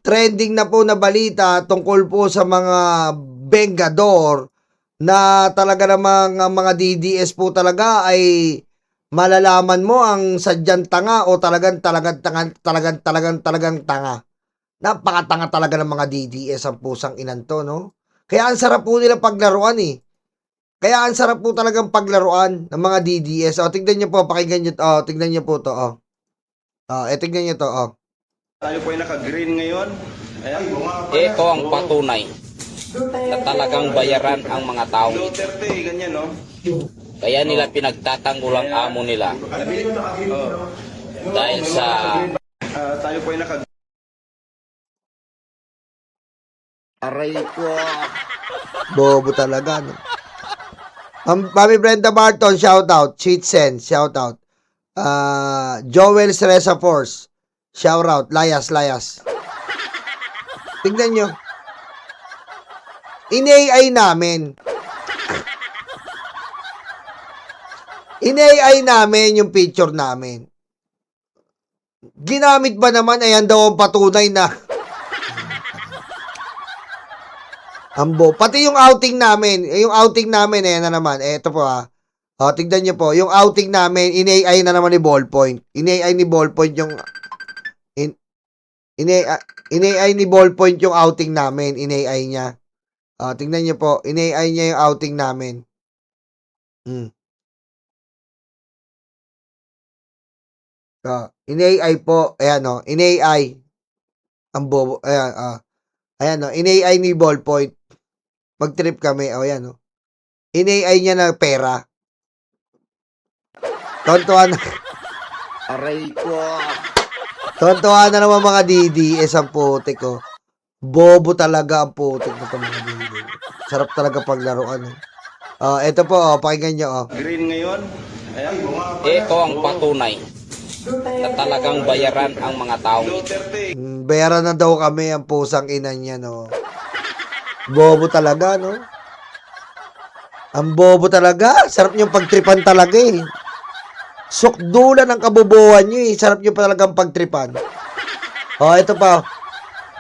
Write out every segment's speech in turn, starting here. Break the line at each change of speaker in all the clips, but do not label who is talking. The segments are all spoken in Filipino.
trending na po na balita tungkol po sa mga Vengador na talaga namang ang mga DDS po talaga ay malalaman mo ang sadyang tanga o talagang tanga. Napakatanga talaga ng mga DDS ang pusang inan to, no? Kaya ang sarap po nila paglaruan eh. Kaya ang sarap po talagang paglaruan ng mga DDS. O, tignan nyo po, pakinggan nyo. O, tignan nyo po to. O, tignan nyo to. O.
Tayo po ay naka-green ngayon. Ayan.
Ito ang patunay na talagang bayaran ang mga tao.
Duterte, ganyan, no?
Kaya nila pinagtatanggol ang amo nila. Dahil sa
Tayo po ay naka
aray ko.
Bobo talaga, no? Mami Brenda Barton, shout out. Cheat Sense, shout out. Joel Stresa Force, shout out. Layas. Tingnan nyo. In-AI namin yung picture namin. Ginamit ba naman, ayan daw ang patunay na ambo. Pati yung outing namin, ayan na naman. Eto po O, tignan nyo po. Yung outing namin, in-AI na naman ni Ballpoint. In-AI ni Ballpoint yung in-AI ni Ballpoint yung outing namin. In-AI niya. Tignan nyo po. In-AI niya yung outing namin. In-AI po. Ayan o. In-AI. Ang bobo. Ayan. Ayan o. In-AI ni Ballpoint. Mag-trip kami. O, ayan o. In-AI niya na pera. Tontuan na.
Aray ko.
Tontuan na naman mga DDS ang putik ko. Bobo talaga ang putik na mga DDS. Sarap talaga paglaruan. Ito po, pakinggan nyo.
green ngayon. Ayan.
Ito ang patunay na talagang bayaran ang mga tao.
Duterte.
Bayaran na daw kami ang pusang ina niya, no? Bobo talaga, no? Ang bobo talaga. Sarap niyong pagtripan talaga, eh. Sukdulan ang kabobohan niyo, eh. Sarap niyo pa talagang pagtripan. Ito pa.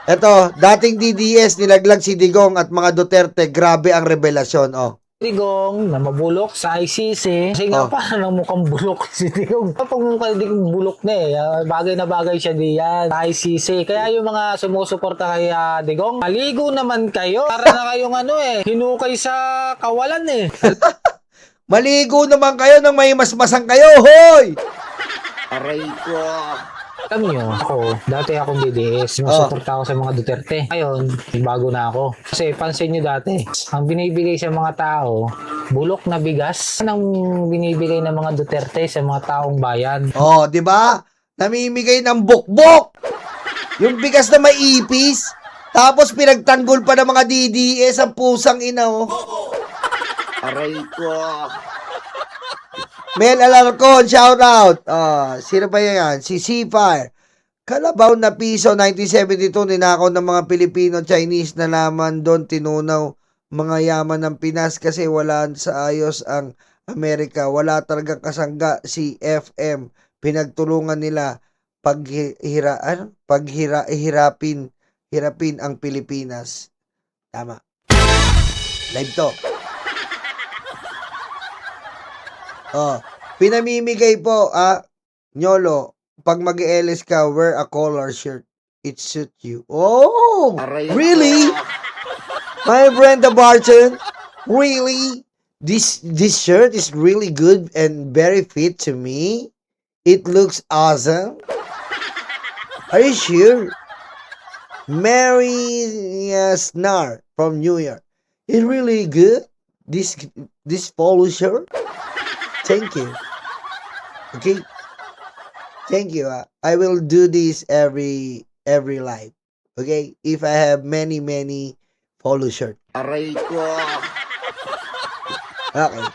Ito, dating DDS, nilaglag si Digong at mga Duterte. Grabe ang revelasyon,
Digong na mabulok sa ICC. Kasi nga parang mukhang bulok si Digong. Pag mukhang bulok na eh. Bagay na bagay siya diyan sa ICC. Kaya yung mga sumusuporta kay Digong, maligo naman kayo. Para na kayong hinukay sa kawalan eh.
Maligo naman kayo nang may masmasang kayo, hoy!
Aray ko.
Alam nyo, dati akong DDS. Sumusuporta ako sa mga Duterte. Ngayon, bago na ako. Kasi pansin nyo dati, ang binibigay sa mga tao, bulok na bigas. Anong binibigay ng mga Duterte sa mga taong bayan?
Di ba? Namimigay ng bukbok. Yung bigas na may ipis. Tapos pinagtanggol pa ng mga DDS ang pusang ina,
Aray ko.
Mel Alarcon, shout out. Sino ba yan? Si C-Fire. Kalabaw na piso, 1972, ninakaw ng mga Pilipino-Chinese na laman doon tinunaw mga yaman ng Pinas kasi wala sa ayos ang Amerika. Wala talagang kasangga si FM. Pinagtulungan nila hirapin ang Pilipinas. Tama. Live to. Pinamimigay po, Nyolo, pag mag-LS ka, wear a collar shirt. It suit you. Oh!
Aray
Really?
ko.
My Brenda Barton? Really? This shirt is really good and very fit to me. It looks awesome. Are you sure? Mary Snar from New York. It's really good. This polo shirt. Thank you. Okay. Thank you. I will do this every live. Okay. If I have many polo shirt.
Aray ko.
Okay.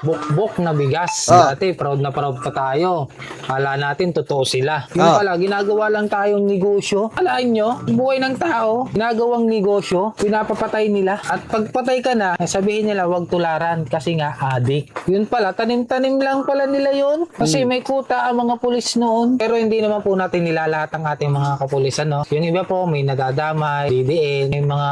bukbok na bigas.
Ah.
Dati, proud na proud pa tayo. Kala natin, totoo sila. Yung
Ah.
pala, ginagawa lang tayong negosyo. Alaan nyo, buhay ng tao, ginagawang negosyo, pinapapatay nila. At pagpatay ka na, sabihin nila, wag tularan kasi nga, adik. Yun pala, tanim-tanim lang pala nila yun. Kasi may kuta ang mga pulis noon. Pero hindi naman po natin nilalahat ang ating mga kapulisan, no? Yung iba po, may nadadamay, DDN, may mga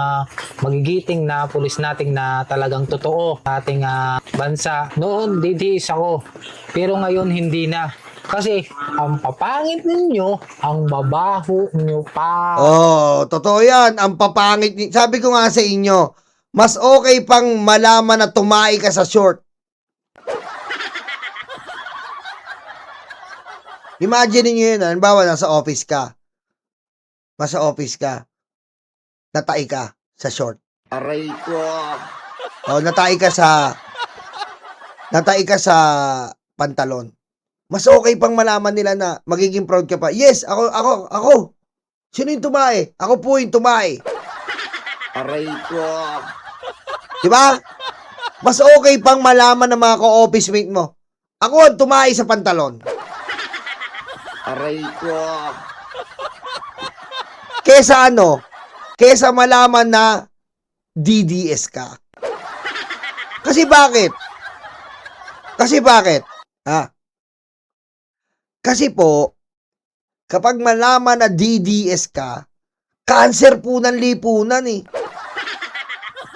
magigiting na pulis nating na talagang totoo sa ating bansa. Noon, DDS ako. Pero ngayon, hindi na. Kasi, ang papangit ninyo, ang babaho nyo pa.
Oh, totoo yan. Ang papangit. Sabi ko nga sa inyo, mas okay pang malaman na tumai ka sa short. Imagine niyo yun, halimbawa nasa office ka. Nasa office ka. Natai ka sa short.
Aray ko.
O, natai ka sa pantalon. Mas okay pang malaman nila na magiging proud ka pa. Yes, ako. Sino yung tumae? Ako po yung tumae.
Aray ko.
Diba? Mas okay pang malaman ng mga ka-office mate mo. Ako ang tumae sa pantalon.
Aray ko.
Kesa malaman na DDS ka. Kasi bakit? Kasi po, kapag malaman na DDS ka, cancer po ng lipunan eh.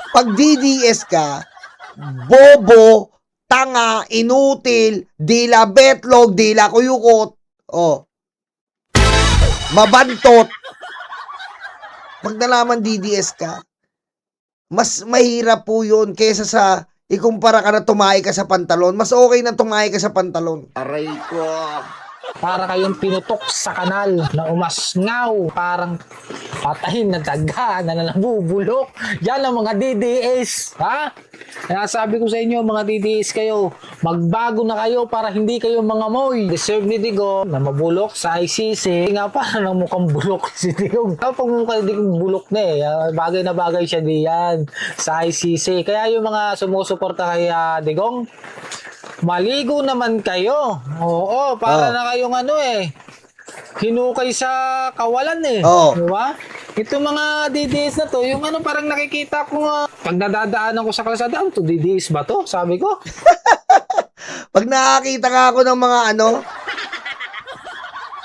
Pag DDS ka, bobo, tanga, inutil, dila betlog, dila kuyukot, mabantot. Pag nalaman DDS ka, mas mahirap po yun kesa sa ikumpara ka na tumahi ka sa pantalon. Mas okay na tumahi ka sa pantalon.
Aray ko.
Para kayong pinutok sa kanal na umasngaw, parang patayin na daga na nabubulok. Yan ang mga DDS, ha? Kaya sabi ko sa inyo, mga DDS kayo, magbago na kayo para hindi kayo mga moy. Deserve ni Digong na mabulok sa ICC. Nga pa, nang mukhang bulok si Digong. Kapag mukhang Digong bulok na eh, bagay na bagay siya diyan sa ICC. Kaya yung mga sumusuporta kay Digong, maligo naman kayo. Oo, para na kayong hinukay sa kawalan eh.
Oo.
Diba? Itong mga DDS na to, yung parang nakikita ko pag nadadaanan ko sa kalsada, to DDS ba to? Sabi ko.
Pag nakakita ka ako ng mga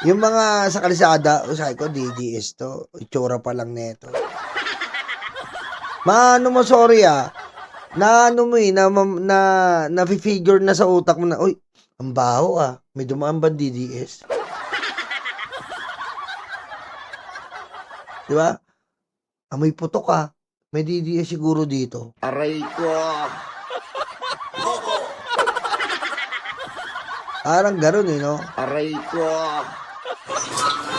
yung mga sa kalsada, sabi ko, DDS to. Itsura pa lang neto. Maano mo, sorry na na-figure na sa utak mo na, uy, ang baho may dumaan ba DDS? Diba? Amoy putok may DDS siguro dito.
Aray ko.
Parang gano'n no?
Aray ko.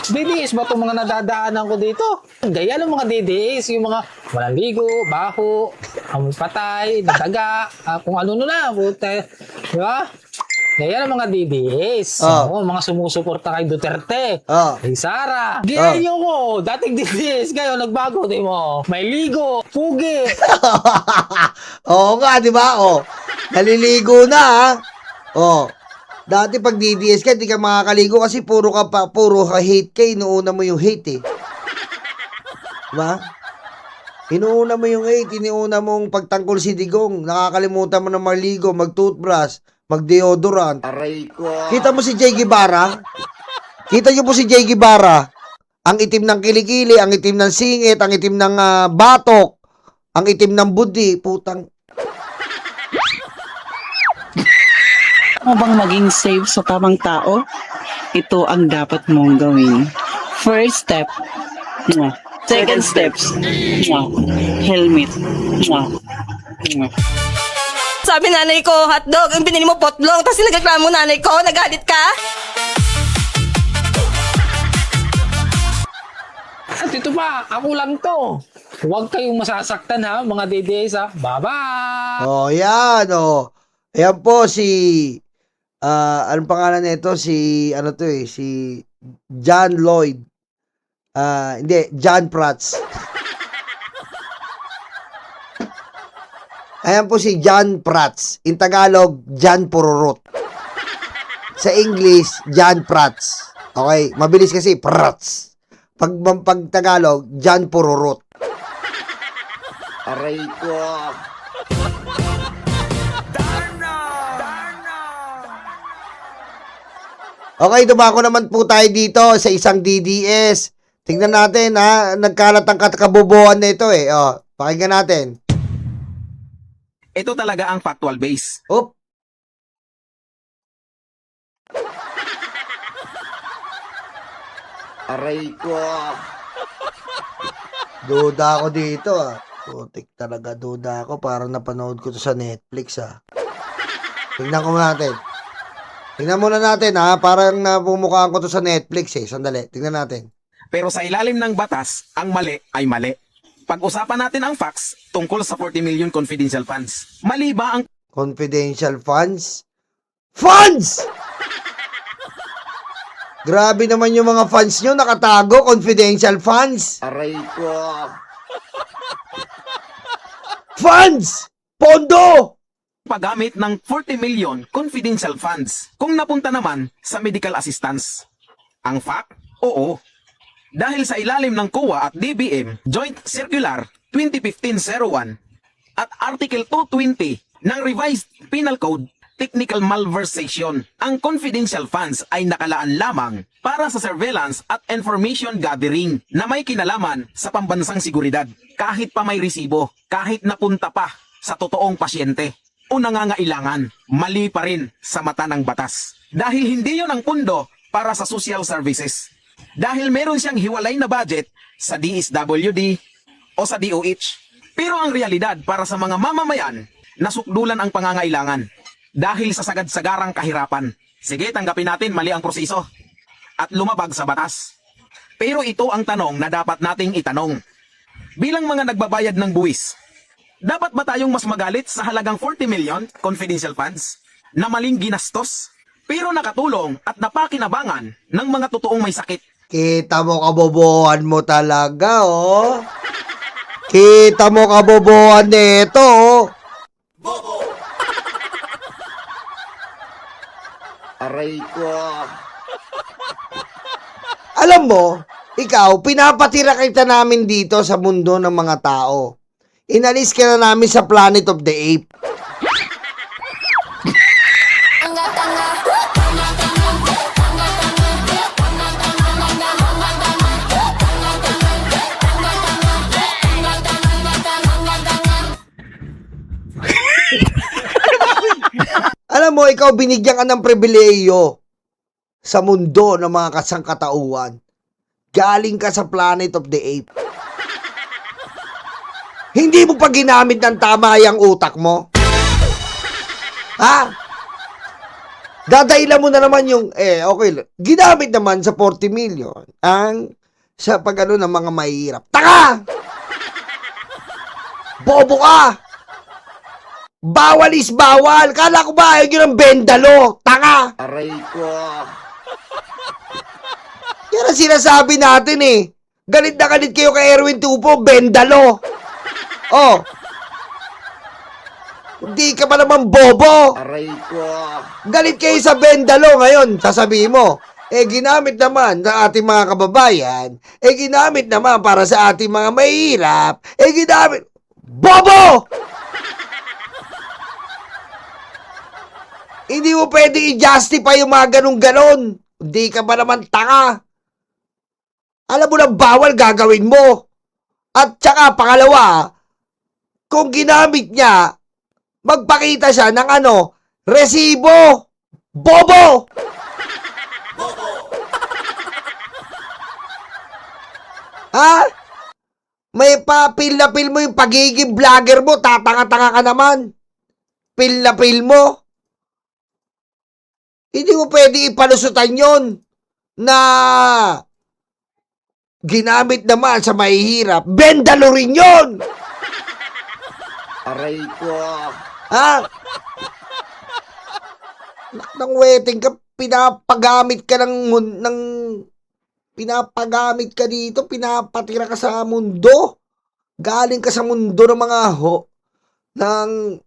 DDS ba itong mga nadadaanan ko dito? Gaya ng mga DDS, yung mga walang ligo, baho, amoy patay, nadaga, kung ano na, buta, di ba? Gaya ng mga DDS, mga sumusuporta kay Duterte, kay Sara. Gaya ko, dating DDS, kayo nagbago, di mo, may ligo, pugi.
Oo nga, di ba? Naliligo na Dati pag DDS ka, di ka makakaligo kasi puro ka hate ka, inuuna mo yung hate Diba? Inuuna mo yung hate, inuuna mong pagtangkol si Digong, nakakalimutan mo na maligo, mag-toothbrush, mag-deodorant.
Aray ko.
Kita mo si Jay Guevara? Kita niyo po si Jay Guevara? Ang itim ng kilikili, ang itim ng singit, ang itim ng batok, ang itim ng budi, putang.
Bang maging safe sa tamang tao, ito ang dapat mong gawin. First step, second steps, helmet.
Sabi nanay ko, hotdog, ang binili mo potlong, tapos nagreklamo nanay ko, nagalit ka?
At ito pa, ako lang to. Huwag kayong masasaktan mga DDS Bye-bye!
Yan Ayan po si anong pangalan nito? Si John Lloyd. Hindi, John Prats. Ayan po si John Prats. In Tagalog, John Pururut. Sa English, John Prats. Okay, mabilis kasi, Prats. Pag Tagalog, John Pururut.
Aray ko.
Okay, dumako naman po tayo dito sa isang DDS. Tingnan natin ha, nagkalat ang kabobohan na ito eh. Oh, pakinggan natin.
Ito talaga ang factual base.
Oop.
Aray ko.
Duda ako dito ah. Putik talaga, duda ako. Parang napanood ko to sa Netflix ah. Tingnan ko natin. Tingnan muna natin ha. Parang napumukhaan ko to sa Netflix eh. Sandali, tingnan natin.
Pero sa ilalim ng batas, ang mali ay mali. Pag-usapan natin ang facts tungkol sa 40 million confidential funds. Mali ba ang
Confidential funds? Funds! Grabe naman yung mga funds nyo nakatago. Confidential funds.
Aray ko.
Funds! Pondo!
paggamit ng 40 million confidential funds kung napunta naman sa medical assistance? Ang fact? Oo. Dahil sa ilalim ng COA at DBM Joint Circular 2015-01 at Article 220 ng Revised Penal Code Technical Malversation, ang confidential funds ay nakalaan lamang para sa surveillance at information gathering na may kinalaman sa pambansang seguridad, kahit pa may resibo, kahit napunta pa sa totoong pasyente o nangangailangan, mali pa rin sa mata ng batas. Dahil hindi yon ang pundo para sa social services. Dahil meron siyang hiwalay na budget sa DSWD o sa DOH. Pero ang realidad para sa mga mamamayan, nasukdulan ang pangangailangan dahil sa sagad-sagarang kahirapan. Sige, tanggapin natin mali ang proseso at lumabag sa batas. Pero ito ang tanong na dapat nating itanong. Bilang mga nagbabayad ng buwis, dapat ba tayong mas magalit sa halagang 40 million confidential funds na maling ginastos pero nakatulong at napakinabangan ng mga totoong may sakit?
Kita mo kabobohan mo talaga, oh. Kita mo kabobohan nito, oh.
Aray ko.
Alam mo, ikaw, pinapatira kita namin dito sa mundo ng mga tao. Inalis ka na namin sa Planet of the Ape. Alam mo, ikaw binigyan ka ng pribileyo sa mundo ng mga kasangkatauhan. Galing ka sa Planet of the Ape. Hindi mo pa ginamit ng tama yung utak mo? Ha? Dadailan mo na naman yung, okay, ginamit naman sa 40 million ang sa pag-ano ng mga mahirap. Taka! Bobo ka! Bawal is bawal! Kala ko ba ayaw nyo ng bendalo? Taka!
Aray ko.
Yan ang sinasabi natin eh. Galit na galit kayo kay Erwin Tupo, bendalo. Oh. Hindi ka pa naman bobo.
Aray ko.
Galit kayo sa bendalo ngayon. Sasabihin mo, ginamit naman sa ating mga kababayan, ginamit naman para sa ating mga mahirap, ginamit... Bobo! Hindi mo pwede i-justify yung mga ganun-ganon. Hindi ka ba naman tanga? Alam mo na bawal gagawin mo. At saka pangalawa, kung ginamit niya, magpakita siya ng resibo. Bobo! Ha? May pa-pil na pil mo yung pagiging vlogger mo, tatanga-tanga ka naman. Pil na pil mo. Hindi mo pwede ipalusutan yon na ginamit naman sa mahihirap. Bendalo rin yun!
Aray ko.
Ha? Nang wedding ka, pinapagamit ka pinapagamit ka dito, pinapatira ka sa mundo. Galing ka sa mundo ng mga ng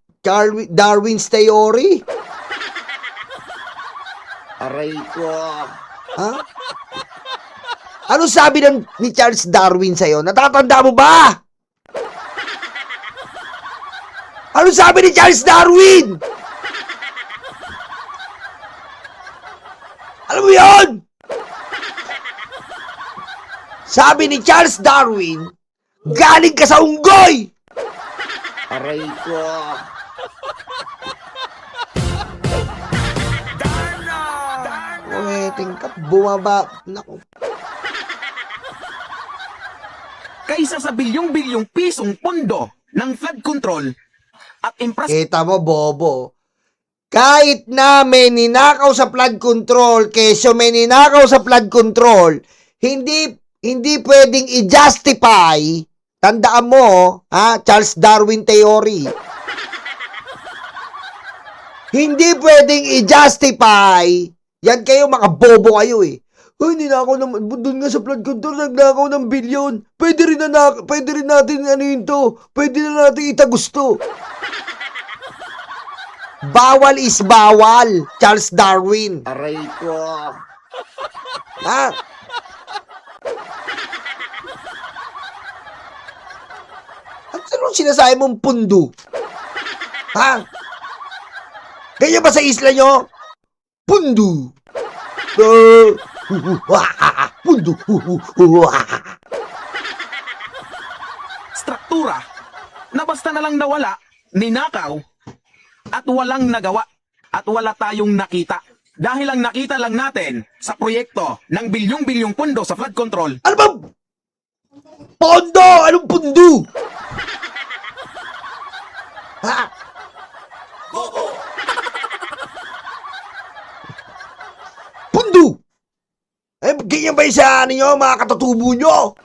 Darwin's theory?
Aray ko.
Ha? Ano sabi ni Charles Darwin sa'yo? Natatanda mo ba? Ano sabi ni Charles Darwin? Alam mo yun? Sabi ni Charles Darwin, galing ka sa unggoy!
Aray ko.
Weting ka, bumaba. Naku.
Kaysa sa bilyong-bilyong pisong pondo ng flood control at
Kita mo, bobo. Kahit na may ninakaw sa flood control, kesyo may ninakaw sa flood control, hindi pwedeng i-justify, tandaan mo, ha, Charles Darwin theory. Hindi pwedeng i-justify, yan kayo, mga bobo kayo eh. Ay, ninakaw naman, doon nga sa flood control, nagnakaw ng bilyon. Pwede rin natin ano yun to, pwede na natin itagusto. Bawal is bawal, Charles Darwin.
Aray ko.
Ha? At anong sinasabi mong pundo? Ha? Ganyan ba sa isla nyo? Pundo. Pundo.
struktura na basta na lang nawala, ninakaw, at walang nagawa, at wala tayong nakita. Dahil ang nakita lang natin sa proyekto ng bilyong-bilyong pondo sa flood control,
Ano ba? Pondo! Anong pundo? Ha? Pundo! Eh, ganyan ba yung sa ano nyo, mga katutubo nyo?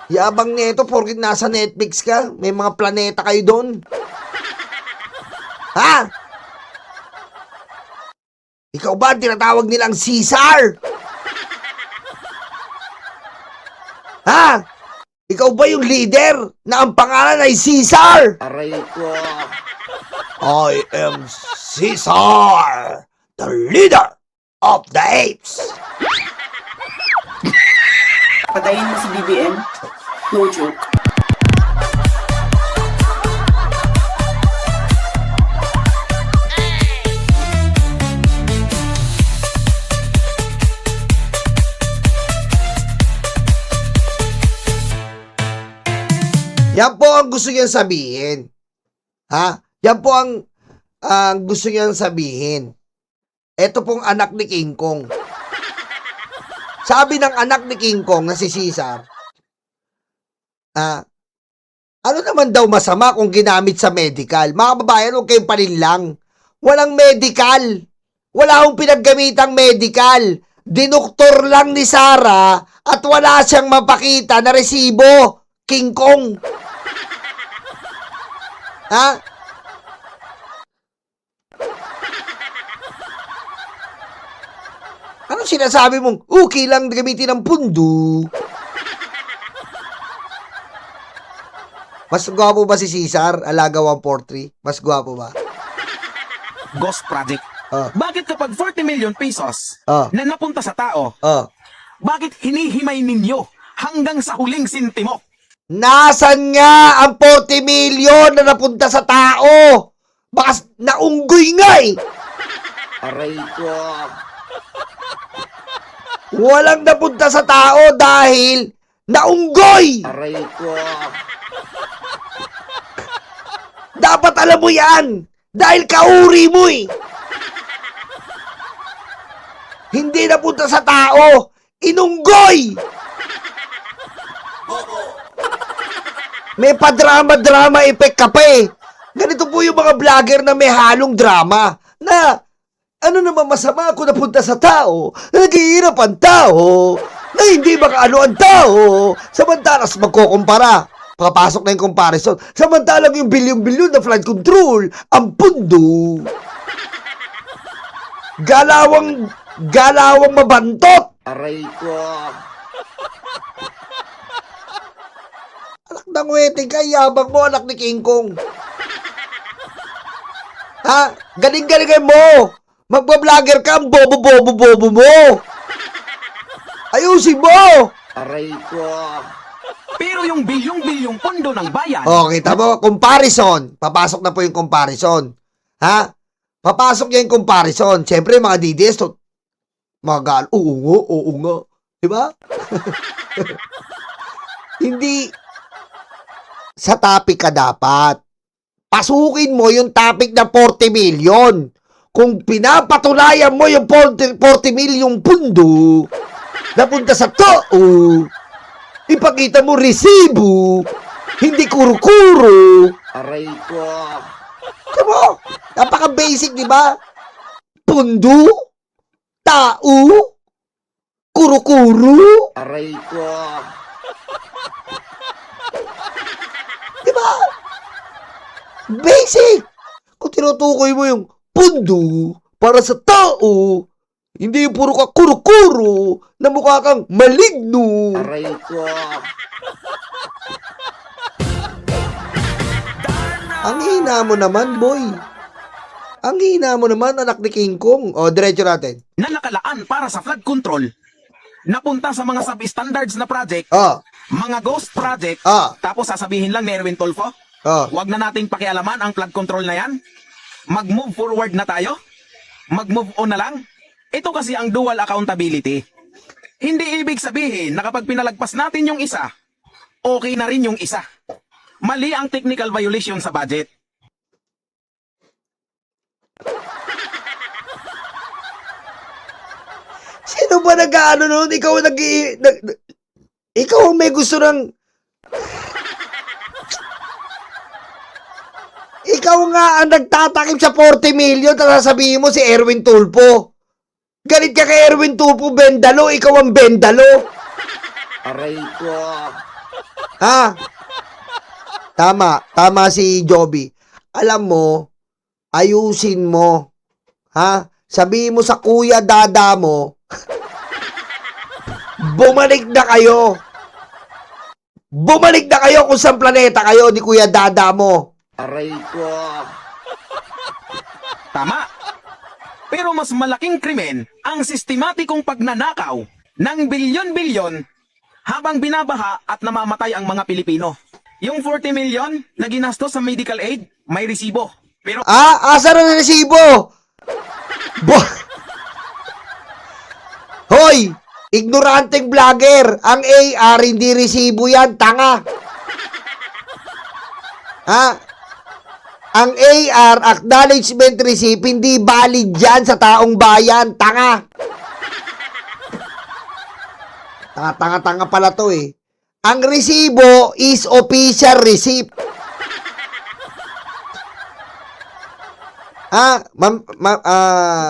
Yabang nito, porkit nasa Netflix ka, may mga planeta kayo doon. Ha? Ikaw ba ang tinatawag nilang Caesar? Ha? Ikaw ba yung leader na ang pangalan ay Caesar?
Aray ko.
I am Caesar, the leader of the apes.
Patayin mo si BBM. No joke.
Yan po ang gusto niyang sabihin. Ha? Yan po ang gusto niyang sabihin. Ito pong anak ni King Kong. Sabi ng anak ni King Kong na si Caesar, ano naman daw masama kung ginamit sa medical? Mga kababayan, huwag kayong palinlang. Walang medical. Wala akong pinaggamitang medical. Dinuktor lang ni Sarah at wala siyang mapakita na resibo. King Kong. Ha? Ano sinasabi mong, okay lang gamitin ng pundo? Mas gwapo ba si Caesar, Alaga 143? Mas gwapo ba?
Ghost Project.
Ah.
Bakit kapag 40 million pesos
Ah.
na napunta sa tao,
Oh.
bakit hinihimay ninyo hanggang sa huling sintimo?
Nasaan nga ang 40 million na napunta sa tao? Baka naunggoy nga eh.
Aray ko.
Walang napunta sa tao dahil naunggoy.
Aray ko.
Dapat alam mo yan. Dahil kauri mo eh. Hindi napunta sa tao. Inunggoy. May pa-drama-drama effect ka pa eh. Ganito po yung mga vlogger na may halong drama. Na, ano naman masama kung napunta sa tao, naghihirap ang tao, na hindi makaano ang tao, samantalas magkukumpara. Papasok na yung comparison. Samantalang yung bilyon-bilyon na flood control, ang pundo. Galawang mabantot.
Aray ko.
Alak ng wedding ka, yabang mo, anak ni King Kong. Ha? Galing-galing mo. Magbablogger ka, ang bobo-bobo-bobo mo. Ayusin mo.
Pero yung bilyong-bilyong pondo ng bayan,
Kita mo, comparison. Papasok na po yung comparison. Ha? Papasok niya yung comparison. Siyempre, mga DDS, mga oo nga. Diba? Hindi sa topic ka dapat. Pasukin mo yung topic na 40 million. Kung pinapatunayan mo yung 40 million pundo, napunta sa tao, ipakita mo resibo, hindi kuro-kuro. Come on, napaka-basic, di ba? Pundo, tao, kuro-kuro. Di ba? Basic! Kung tinutukoy mo yung pundo para sa tao, hindi yung puro ka kuro-kuro na mukha kang maligno. Ang hina mo naman, boy. Ang hina mo naman, anak ni King Kong. O, diretso natin.
na nakalaan para sa flood control, napunta sa mga substandards na project,
O,
mga ghost project, tapos sasabihin lang ni Erwin Tulfo, wag na nating pakialaman ang flood control na yan. Mag-move forward na tayo. Mag-move on na lang. Ito kasi ang dual accountability. Hindi ibig sabihin na kapag pinalagpas natin yung isa, okay na rin yung isa. Mali ang technical violation sa budget.
sino ba nag-ano nun? Ikaw ikaw ang may gusto ng... Ikaw nga ang nagtatakip sa 40 million, tapos sasabihin mo si Erwin Tulfo. Galit ka kay Erwin Tulfo, Bendalo. Ikaw ang Bendalo. Ha? Tama si Joby. Alam mo, ayusin mo. Ha? Sabihin mo sa kuya dada mo, bumalik na kayo. Bumalik na kayo kung saan planeta kayo ni kuya dada mo.
Tama. Pero mas malaking krimen ang sistematikong pagnanakaw ng bilyon-bilyon habang binabaha at namamatay ang mga Pilipino. Yung 40 million na ginastos sa medical aid, may resibo. Pero
Asa na resibo? Hoy! Ignoranteng vlogger! Ang AR hindi resibo yan, tanga! Ha? Ang AR, acknowledgement receipt, hindi valid yan sa taong bayan, tanga! Tanga pala to eh. Ang resibo is official receipt. Ha?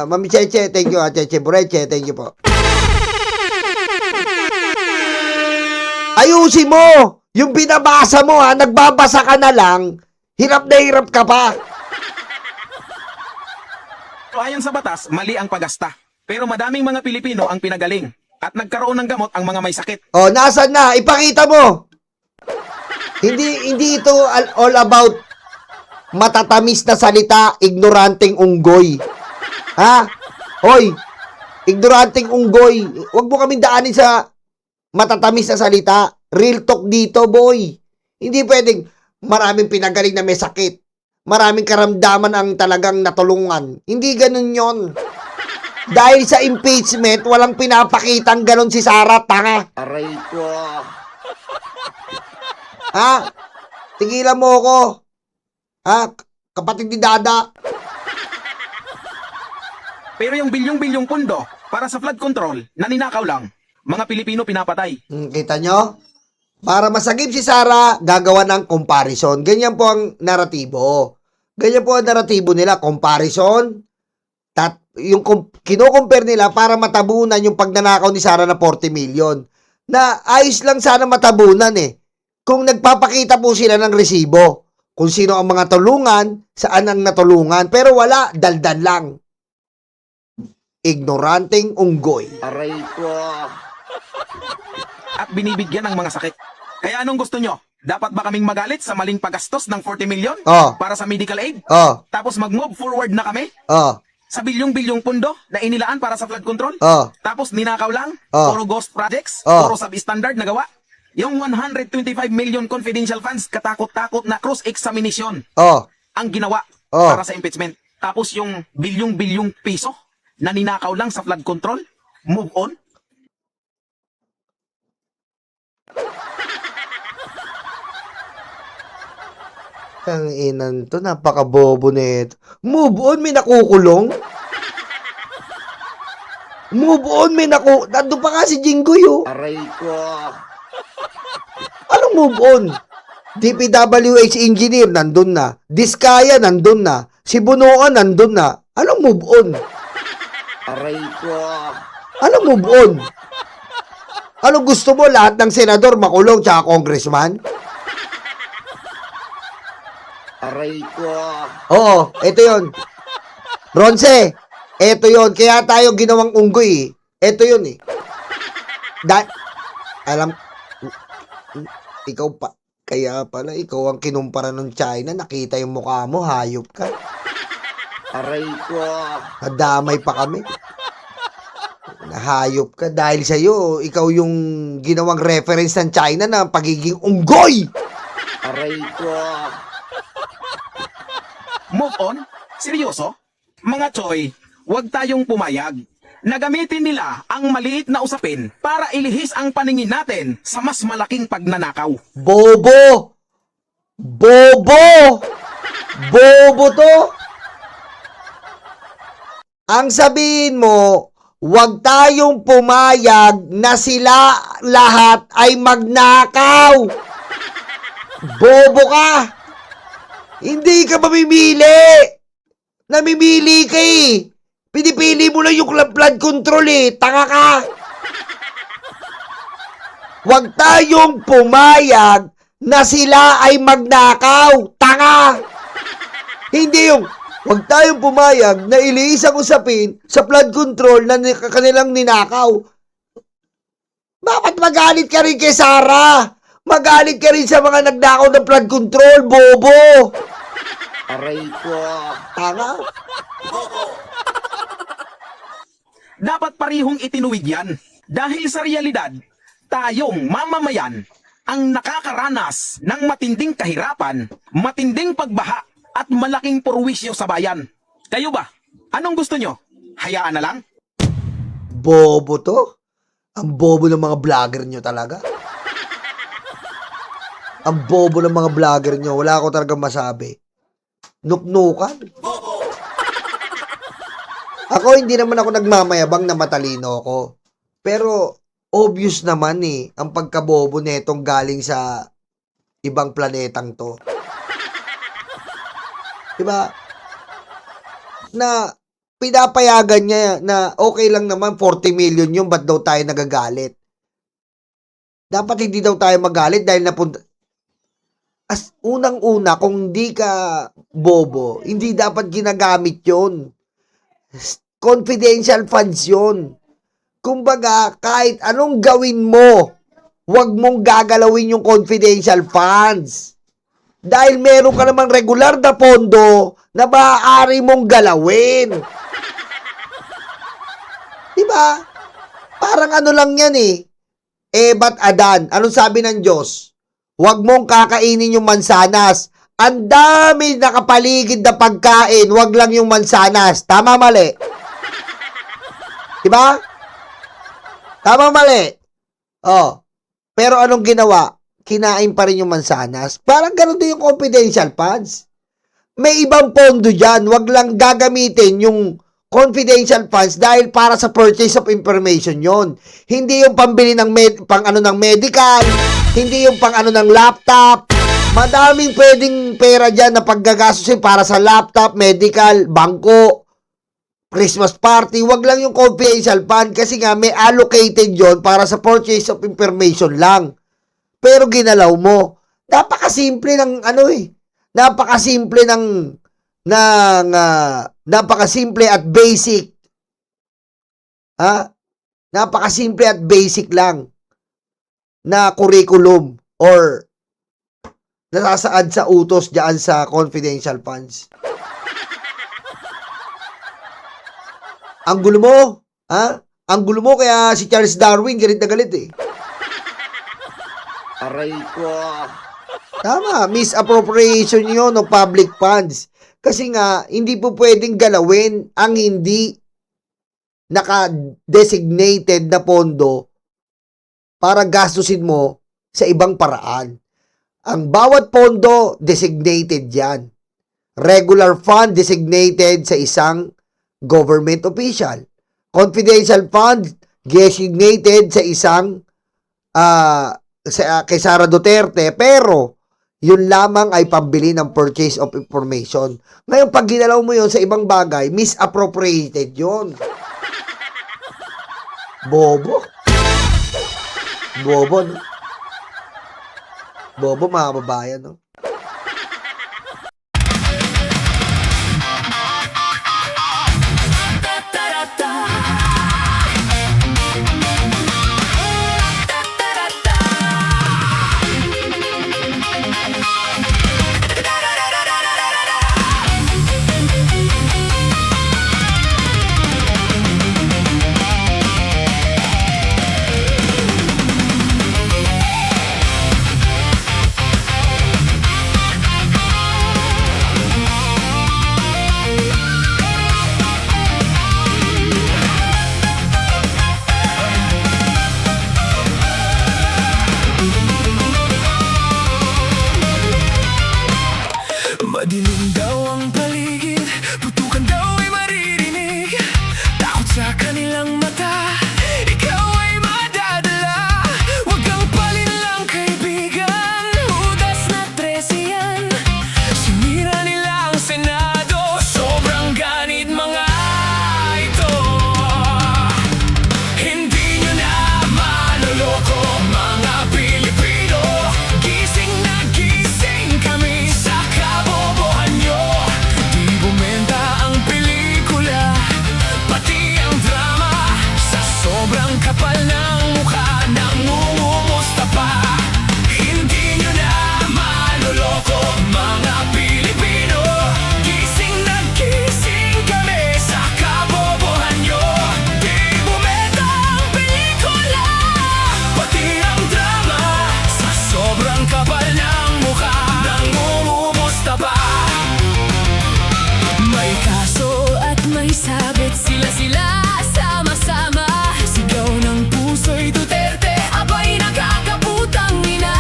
Mami Cheche, thank you. Cheche Bureche, thank you po. Ayusin mo! Yung binabasa mo ha, nagbabasa ka na lang, hirap na hirap ka pa.
ayon sa batas, mali ang paggasta. Pero madaming mga Pilipino ang pinagaling at nagkaroon ng gamot ang mga may sakit.
Oh, nasan na? Ipakita mo. Hindi ito all about matatamis na salita, ignoranteng unggoy. Ha? Hoy, ignoranteng unggoy. Huwag mo kaming daanin sa matatamis na salita. Real talk dito, boy. Hindi pwedeng maraming pinagaling na may sakit. Maraming karamdaman ang talagang natulungan. Hindi ganun yon. Dahil sa impeachment, walang pinapakitang ganun si Sara, tanga.
Aray ko.
Ha? Tigilan mo ako. Ha? Kapatid ni Dada.
Pero yung bilyong-bilyong pundo para sa flood control, naninakaw lang. Mga Pilipino pinapatay.
Kita nyo? Para masagip si Sara, gagawa ng comparison. Ganyan po ang naratibo. Ganyan po ang naratibo nila. Comparison. Yung kino-compare nila para matabunan yung pagnanakaw ni Sara na 40 million. Na ayos lang sana matabunan eh. Kung nagpapakita po sila ng resibo. Kung sino ang mga tulungan, saan ang natulungan. Pero wala, daldal lang. Ignoranteng unggoy.
Aray ko.
At binibigyan ng mga sakit. Kaya anong gusto nyo? Dapat ba kaming magalit sa maling paggastos ng 40 million
Oh.
para sa medical aid?
Oh,
Tapos mag-move forward na kami
oh,
sa bilyong-bilyong pundo na inilaan para sa flood control?
oh.
Tapos ninakaw lang?
Oh.
Puro ghost projects?
Oh.
Puro substandard na gawa? Yung 125 million confidential funds, katakot-takot na cross-examination
Oh,
ang ginawa
Oh.
para sa impeachment. Tapos yung bilyong-bilyong piso na ninakaw lang sa flood control, move on?
ang inan to, napakabobo nito. Move on, may nakukulong. Move on, may nandun pa nga si Jinggoy, oh.
Aray ko.
Anong move on? DPWH engineer, nandun na. Diskaya, nandun na. Si Bunuan, nandun na. Anong move on?
Aray ko.
Anong move on? Anong gusto mo? Lahat ng senador makulong tsaka congressman?
Aray ko.
Oo, ito yon. Ronce, ito yon. Kaya tayo ginawang unggoy, eh. Ito yon, eh. Alam, ikaw pa. Kaya pala, ikaw ang kinumpara ng China. Nakita yung mukha mo, hayop ka.
Aray ko.
Nadamay pa kami. Nahayop ka dahil sa'yo, ikaw yung ginawang reference ng China na pagiging unggoy.
Aray ko.
Move on? Seryoso? Mga Choy, huwag tayong pumayag na gamitin nila ang maliit na usapin para ilihis ang paningin natin sa mas malaking pagnanakaw.
Bobo! Bobo! Bobo to! Ang sabihin mo, huwag tayong pumayag na sila lahat ay magnakaw. Bobo ka! Hindi ka mamimili! Namimili ka eh! Pinipili mo lang yung flood control eh! Tanga ka! Huwag tayong pumayag na sila ay magnakaw! Tanga! Hindi yung huwag tayong pumayag na iliis ang usapin sa flood control na kanilang ninakaw. Bakit magalit ka rin kay Sarah? Magalit ka rin sa mga nagnakaw ng flood control, bobo!
Aray ko.
Tanga?
Dapat parihong itinuwid yan dahil sa realidad, tayong mamamayan ang nakakaranas ng matinding kahirapan, matinding pagbaha at malaking purwisyo sa bayan. Kayo ba? Anong gusto nyo? Hayaan na lang?
Bobo to? Ang bobo ng mga vlogger nyo talaga. Ang bobo ng mga vlogger nyo. Wala ako talaga masabi. Nuknukan. Ako, hindi naman ako nagmamayabang na matalino ako. Pero, obvious naman eh, ang pagkabobo netong galing sa ibang planetang to. Diba? Na, pinapayagan niya na okay lang naman 40 million yung ba't daw tayo nagagalit? Dapat hindi daw tayo magalit dahil napunta. As unang-una, kung hindi ka bobo, hindi dapat ginagamit yon. Confidential funds yon. Kumbaga, kahit anong gawin mo, huwag mong gagalawin yung confidential funds. Dahil meron ka namang regular na pondo na maaari mong galawin. Diba? Parang ano lang yan eh. Ba't Adan? Anong sabi ng Diyos? Huwag mong kakainin yung mansanas. Ang dami nakapaligid na pagkain, huwag lang yung mansanas. Tama, mali? Diba? Tama, mali? Oh. Pero anong ginawa? Kinain pa rin yung mansanas. Parang ganun din yung confidential funds. May ibang pondo dyan. Huwag lang gagamitin yung confidential funds dahil para sa purchase of information yon. Hindi yung pambili ng ng medical, hindi yung ng laptop. Madaming pwedeng pera dyan na paggagastusin para sa laptop, medical, bangko, Christmas party. Wag lang yung confidential fund kasi nga may allocated yon para sa purchase of information lang. Pero ginalaw mo. Napakasimple ng napakasimple napakasimple at basic. Napakasimple at basic lang na curriculum or nasasaad sa utos diyan sa confidential funds. Ang gulo mo, ha? Ang gulo mo kaya si Charles Darwin galit na galit eh.
Aray ko.
Tama, misappropriation yun ng public funds. Kasi nga, hindi po pwedeng galawin ang hindi naka-designated na pondo para gastusin mo sa ibang paraan. Ang bawat pondo, designated yan. Regular fund, designated sa isang government official. Confidential fund, designated sa isang kay Sara Duterte, pero yun lamang ay pambili ng purchase of information. Ngayon, pag ginalaw mo yun sa ibang bagay, misappropriated yun. Bobo. Bobo, no? Bobo, mga babayan, no?
Madilim daw ang paligid, putukan daw ay maririnig. Takot sa kanilang mata, ikaw ay madadala. Huwag kang palinlang kaibigan, hudas na 13 yan. Sinira nila ang Senado, sobrang ganit mga ito. Hindi nyo na maloloko mga Pilipino. Gising na gising kami sa kabobohan nyo. Di bumenta ang pelikula, pati ang drama. Sa sobrang kapal ng mukha, nangungumusta pa. Hindi nyo na maloloko mga Pilipino. Gising na gising kami sa kabobohan nyo. Di bumenta ang pelikula, pati ang drama. Sa sobrang kapal ng mukha, nangungumusta pa. May kaso at may sabit, sila-sila sama-sama. Sigaw ng puso'y Duterte, abay nakakaputang ina.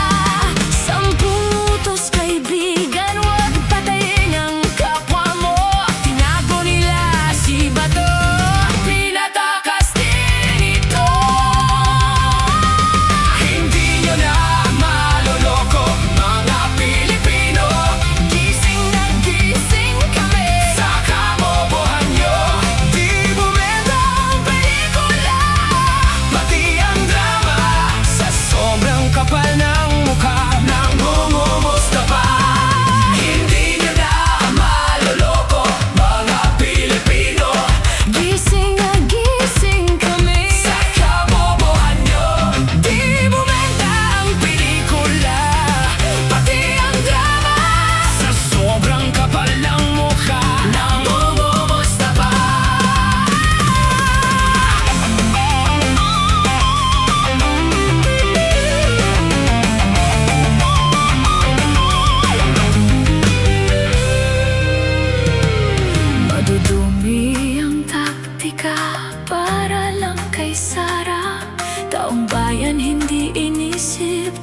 10 utos kaibigan, huwag patayin ang kapwa mo. Tinago nila si Bato, pinatakas din ito. Hindi nyo na maloloko mga Pilipino. Gising na gising kami sa kabobohan nyo. Di bumenta ang pelikula, pati ang drama. Sa sobrang kapal ng mukha, nangungumusta pa. Hindi nyo na maloloko mga Pilipino. Gising na gising kami sa kabobohan nyo. Di bumenta ang pelikula, pati ang drama. Sa sobrang kapal ng mukha, nangungumusta pa. Madudumi ang taktika para lang kay Sara. Taong bayan hindi inisip.